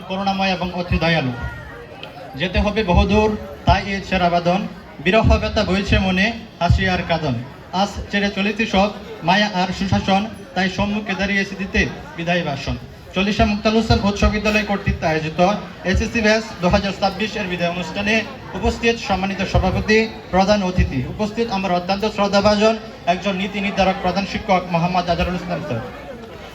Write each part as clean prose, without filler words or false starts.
করুণাময় এবং অতি দয়ালু। যেতে হবে বহুদূর, তাই এ ছেঁড়া বাঁধন, বিরহ ব্যথা বইছে মনে, হাসি আর কাঁদন। আজ ছেড়ে চলেছি সব, মায়া আর সুশাসন, তাই সম্মুখে দাঁড়িয়েছি দিতে বিদায় ভাষণ। চল্লিশা মুক্তাল হোসেন উচ্চ বিদ্যালয় কর্তৃক আয়োজিত এসএসসি ব্যাচ 2026 এর বিদায় অনুষ্ঠানে উপস্থিত সম্মানিত সভাপতি, প্রধান অতিথি, উপস্থিত আমার অত্যন্ত শ্রদ্ধাভাজন একজন নীতি নির্ধারক প্রধান শিক্ষক মোহাম্মদ আজহারুল ইসলাম স্যার,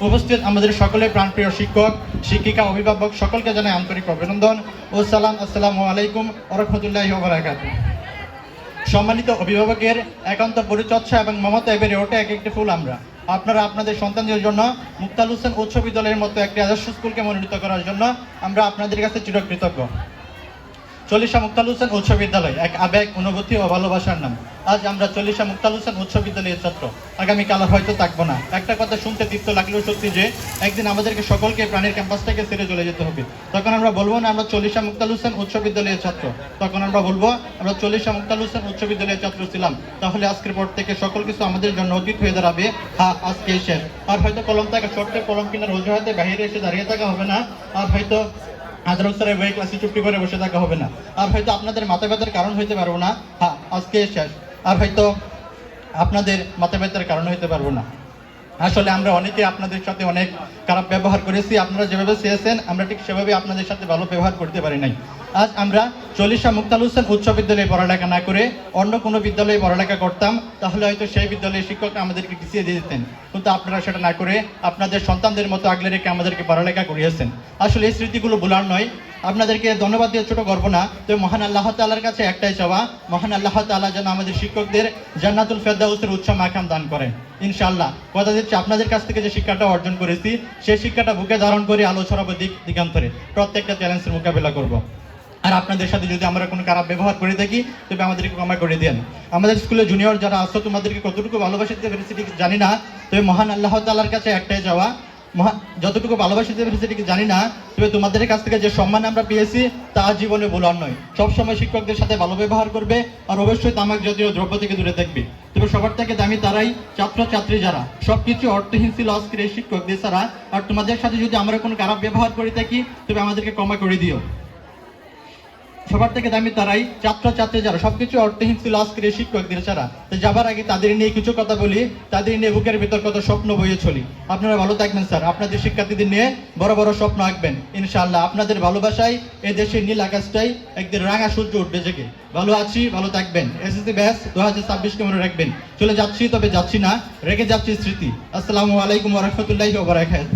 উপস্থিত আমাদের সকলের প্রাণপ্রিয় শিক্ষক, শিক্ষিকা, অভিভাবক সকলকে জানাই আন্তরিক অভিনন্দন ও সালাম। আসসালামু আলাইকুম ওয়া রাহমাতুল্লাহি ওয়া বারাকাতুহু। সম্মানিত অভিভাবকের একান্ত পরিচর্যা এবং মমতায় বেড়ে ওঠে এক একটি ফুল আমরা। আপনারা আপনাদের সন্তানদের জন্য মুক্তাল হোসেন উচ্চ বিদ্যালয়ের মতো একটি আদর্শ স্কুলকে মনোনীত করার জন্য আমরা আপনাদের কাছে চিরকৃতজ্ঞ। চল্লিশা মুক্তাল হোসেন উচ্চ বিদ্যালয় এক আবেগ, অনুভূতি ও ভালোবাসার নাম। আজ আমরা চল্লিশা মুক্তাল হোসেন উচ্চ বিদ্যালয়ের ছাত্র, আগামীকাল হয়তো থাকবো না। একটা কথা শুনতে তৃপ্ত লাগলেও সত্যি যে একদিন আমাদেরকে সকলকে প্রাণের ক্যাম্পাস থেকে ছেড়ে চলে যেতে হবে। তখন আমরা বলবো না আমরা চল্লিশা মুক্তাল হোসেন উচ্চ বিদ্যালয়ের ছাত্র, তখন আমরা বলবো আমরা চল্লিশা মুক্তাল হোসেন উচ্চ বিদ্যালয়ের ছাত্র ছিলাম। তাহলে আজকের পর থেকে সকল কিছু আমাদের জন্য অতীত হয়ে দাঁড়াবে। হ্যাঁ, আজকে শেষ। আর হয়তো কলম থাকা শর্তে কলম কেনার অজুহাতে বাইরে এসে দাঁড়িয়ে থাকা হবে না। আর হয়তো আজহারুল স্যারের বই ক্লাসে চুপটি করে বসে থাকা হবে না। আর হয়তো আপনাদের মাথা ব্যথার কারণ হইতে পারবো না। হ্যাঁ, আজকে শেষ। আর হয়তো আপনাদের মাথা ব্যথার কারণ হইতে পারবো না। আসলে আমরা অনেকে আপনাদের সাথে অনেক খারাপ ব্যবহার করেছি। আপনারা যেভাবে চেয়েছেন আমরা ঠিক সেভাবে আপনাদের সাথে ভালো ব্যবহার করতে পারি নাই। আজ আমরা চল্লিশা মুক্তাল হোসেন উচ্চ বিদ্যালয়ে পড়ালেখা না করে অন্য কোনো বিদ্যালয়ে পড়ালেখা করতাম, তাহলে হয়তো সেই বিদ্যালয়ের শিক্ষকরা আমাদেরকে পিছিয়ে দিয়ে দিতেন। কিন্তু আপনারা সেটা না করে আপনাদের সন্তানদের মতো আগলে রেখে আমাদেরকে পড়ালেখা করিয়েছেন। আসলে এই স্মৃতিগুলো ভোলার নয়। আপনাদেরকে ধন্যবাদ দিয়ে ছোট করবো না। তো মহান আল্লাহ তাআলার কাছে একটাই চাওয়া, মহান আল্লাহ তাআলা যেন আমাদের শিক্ষকদের জান্নাতুল ফেরদাউসের উচ্চ মাকাম দান করেন ইনশাআল্লাহ। কথা দিচ্ছি আপনাদের কাছ থেকে যে শিক্ষাটা অর্জন করেছি সেই শিক্ষাটা বুকে ধারণ করে আলো ছড়াবো দিগান্তরে, প্রত্যেকটা চ্যালেঞ্জের মোকাবিলা করব। আর আপনাদের সাথে যদি আমরা কোনো খারাপ ব্যবহার করে থাকি তবে আমাদেরকে ক্ষমা করে দেন। আমাদের স্কুলে জুনিয়র যারা আসছো তোমাদেরকে কতটুকু ভালোবাসিতে পেরেছি ঠিক জানি না, তবে মহান আল্লাহ তাআলার কাছে একটাই যাওয়া, যতটুকু ভালোবাসিতে পেরেছি ঠিক জানি না, তবে তোমাদের কাছ থেকে যে সম্মান আমরা পেয়েছি তা জীবনে ভোলার নয়। সবসময় শিক্ষকদের সাথে ভালো ব্যবহার করবে আর অবশ্যই তামাক জাতীয় দ্রব্য থেকে দূরে থাকবে। তবে সবার থেকে দামি তারাই ছাত্রছাত্রী যারা সবকিছু অর্থহীন ছিল আজকের এই শিক্ষকদের ছাড়া। আর তোমাদের সাথে যদি আমরা কোনো খারাপ ব্যবহার করে থাকি তবে আমাদেরকে ক্ষমা করে দিও। সবার থেকে দামি তারাই ছাত্রছাত্রী যারা সবকিছু অর্থহীন ছিল আজকের এই শিক্ষকদের ছাড়া। তো যাবার আগে তাদের নিয়ে কিছু কথা বলি, তাদের নিয়ে বুকের ভিতর কত স্বপ্ন বইয়ে চলি। আপনারা ভালো থাকবেন স্যার, আপনাদের শিক্ষার্থীদের নিয়ে বড় বড় স্বপ্ন আঁকবেন ইনশাআল্লাহ। আপনাদের ভালোবাসায় এই দেশের নীল আকাশটাই একদিন রাঙা সূর্য উঠবে জেগে। ভালো আছি, ভালো থাকবেন। এসএসসি ব্যাচ 2026 মনে রাখবেন। চলে যাচ্ছি, তবে যাচ্ছি না, রেখে যাচ্ছি স্মৃতি। আসসালামু আলাইকুম ওয়া রাহমাতুল্লাহি ওয়া বারাকাতুহু।